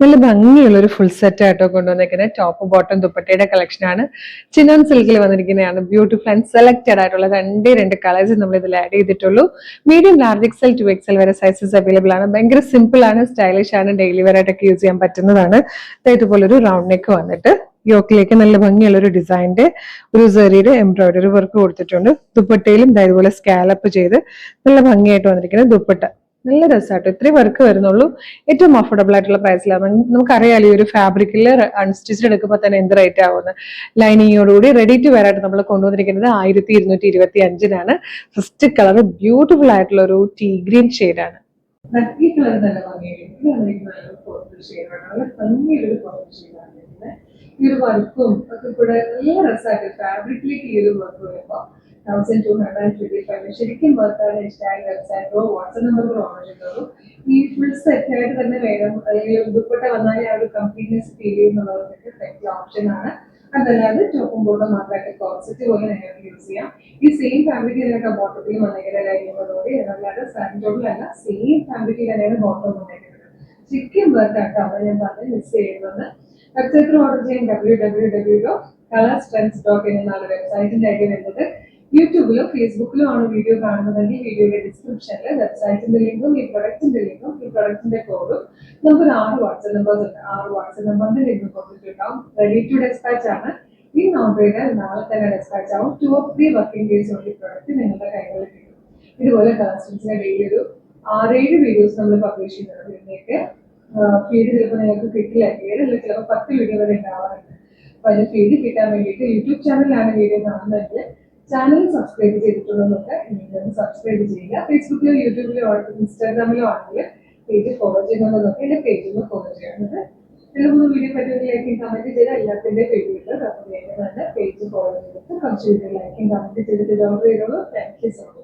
നല്ല ഭംഗിയുള്ള ഒരു ഫുൾ സെറ്റ് ആയിട്ടോ കൊണ്ടുവന്നിരിക്കുന്നത് ടോപ്പ് ബോട്ടം ദുപ്പട്ടയുടെ കളക്ഷൻ ആണ്. ചിനോൺ സിൽക്കിൽ വന്നിരിക്കുന്നതാണ്. ബ്യൂട്ടിഫുൾ ആൻഡ് സെലക്റ്റഡ് ആയിട്ടുള്ള രണ്ട് കളേഴ്സ് നമ്മൾ ഇതിൽ ആഡ് ചെയ്തിട്ടുള്ളൂ. മീഡിയം, ലാർജ് എക്സൽ, 2XL വരെ സൈസസ് അവൈലബിൾ ആണ്. ഭയങ്കര സിമ്പിൾ ആണ്, സ്റ്റൈലിഷ് ആണ്, ഡെയിലി വെയർ ആയിട്ടൊക്കെ യൂസ് ചെയ്യാൻ പറ്റുന്നതാണ്. ഇതുപോലെ ഒരു റൗണ്ട് നെക്ക് വന്നിട്ട് യോക്കിലേക്ക് നല്ല ഭംഗിയുള്ള ഒരു ഡിസൈനിന്റെ ഒരു സെറിയുടെ എംബ്രോയിഡറി വർക്ക് കൊടുത്തിട്ടുണ്ട്. ദുപ്പട്ടയിലും ഇതുപോലെ സ്കാലപ്പ് ചെയ്ത് നല്ല ഭംഗിയായിട്ട് വന്നിരിക്കുന്നത് ദുപ്പട്ട. നല്ല രസമാട്ടോ. ഇത്രയും വർക്ക് വരുന്നുള്ളൂ. ഏറ്റവും അഫോർഡബിൾ ആയിട്ടുള്ള പ്രൈസിലാണ്. നമുക്കറിയാലോ ഈ ഒരു ഫാബ്രിക്കിൽ അൺസ്റ്റിച്ച്ഡ് എടുക്കുമ്പോൾ തന്നെ എന്ത് റേറ്റ് ആവുന്നത്. ലൈനിങ്ങോടുകൂടി റെഡി ടു വെയർ ആയിട്ട് നമ്മൾ കൊണ്ടുവന്നിരിക്കുന്നത് 1225-നാണ്. ഫസ്റ്റ് കളർ ബ്യൂട്ടിഫുൾ ആയിട്ടുള്ള ഒരു ടീ ഗ്രീൻ ഷെയ്ഡാണ്. ഈ കളർ നല്ല ഭംഗിയായിരിക്കും. ഈ ഒരു വർക്കും ഒക്കെ കൂടെ നല്ല രസമായിട്ട് ഫാബ്രിക്കിലേക്ക് ഈ ഒരു വർക്ക് വരുമ്പോൾ 1225 ശരിക്കും വർക്കാണ്. ഇൻസ്റ്റാഗ്രാം വെബ്സൈറ്റോ വാട്സ്ആപ്പ് നമ്പറിലോ ഓർഡർ ചെയ്തോളൂ. ഈ ഫുൾ സെറ്റ് ആയിട്ട് തന്നെ വേണം, അല്ലെങ്കിൽ ദുപ്പട്ട വന്നാലേ ആ ഒരു കംപ്ലീറ്റ്നെസ് ഫീൽ ചെയ്യുന്നുള്ളവർക്കൊക്കെ പറ്റിയ ഓപ്ഷൻ ആണ്. അതല്ലാതെ ടോപ്പും ബോർഡും മാത്രമായിട്ട് കോൺസെപ്റ്റ് പോലെ നിങ്ങൾക്ക് യൂസ് ചെയ്യാം. ഈ സെയിം ഫാബ്രിക്കിൽ നിങ്ങൾക്ക് ബോട്ടത്തിൽ വന്നിരിക്കുന്ന ലൈനിങ്ങോടുകൂടി, അതല്ലാതെ സാൻഡോളിലല്ല, സെയിം ഫാബ്രിക്കിൽ തന്നെയാണ് ബോട്ടം വന്നിരിക്കുന്നത്. ശരിക്കും വർക്കാട്ടോ. അവിടെ ഞാൻ പറഞ്ഞ് മിസ് ചെയ്യുന്നത്. വെബ്സൈറ്റിൽ ഓർഡർ ചെയ്യാൻ www.colorstrengths.in എന്നാണ് വെബ്സൈറ്റിന്റെ ഐഡി വരുന്നത്. യൂട്യൂബിലോ ഫേസ്ബുക്കിലോ ആണ് വീഡിയോ കാണുന്നതെങ്കിൽ വീഡിയോയുടെ ഡിസ്ക്രിപ്ഷനിൽ വെബ്സൈറ്റിന്റെ ലിങ്കും ഈ പ്രൊഡക്റ്റിന്റെ ലിങ്കും ഈ പ്രൊഡക്റ്റിന്റെ കോഡും നമുക്കൊരു 6 വാട്സ്ആപ്പ് നമ്പേഴ്സ് ഉണ്ട്. 6 വാട്സ്ആപ്പ് നമ്പറിന്റെ ലിങ്ക് കൊടുത്തിട്ടുണ്ടാവും. റെഡി ടു ഡെസ്പാച്ച് ആണ്. ഈ ഓർഡർ ചെയ്താൽ നാളെ തന്നെ ഡെസ്പാച്ച് ആവും. 2 or 3 വർക്കിംഗ് ഡേയ്സ് കൊണ്ട് ഈ പ്രൊഡക്റ്റ് നിങ്ങളുടെ കൈകളിൽ കിട്ടും. ഇതുപോലെ കളക്ഷൻസിന്റെ ഡെയിലി ഒരു 6-7 വീഡിയോസ് നമ്മൾ പബ്ലിഷ് ചെയ്യുന്നുണ്ട്. ഇതിലേക്ക് ഫീഡ് ചിലപ്പോൾ നിങ്ങൾക്ക് കിട്ടില്ല, ഏതല്ല ചിലപ്പോൾ 10 വീഡിയോ വരെ ഉണ്ടാവാറുണ്ട്. അപ്പൊ അതിന് ഫീഡ് കിട്ടാൻ വേണ്ടിയിട്ട് യൂട്യൂബ് ചാനലിലാണ് വീഡിയോ കാണുന്നതെങ്കിൽ ചാനൽ സബ്സ്ക്രൈബ് ചെയ്തിട്ടുള്ളതൊക്കെ നിങ്ങൾ സബ്സ്ക്രൈബ് ചെയ്യുക. ഫേസ്ബുക്കിലോ യൂട്യൂബിലോ ഇൻസ്റ്റാഗ്രാമിലോ ആണെങ്കിൽ പേജ് ഫോളോ ചെയ്യുന്നതൊക്കെ ഇല്ല പേജിൽ ഫോളോ ചെയ്യുന്നത്. 2-3 വീഡിയോ പറ്റുമെങ്കിൽ ലൈക്കും കമന്റ് ചെയ്ത് എല്ലാത്തിന്റെ പേജുകൾ റെഫർ ചെയ്യുന്നുണ്ട്. പേജ് ഫോളോ ചെയ്തിട്ട് കുറച്ച് വീഡിയോ ലൈക്കും കമന്റ് ചെയ്തിട്ട് ഓർഡർ ചെയ്തോളൂ. Thank you so much.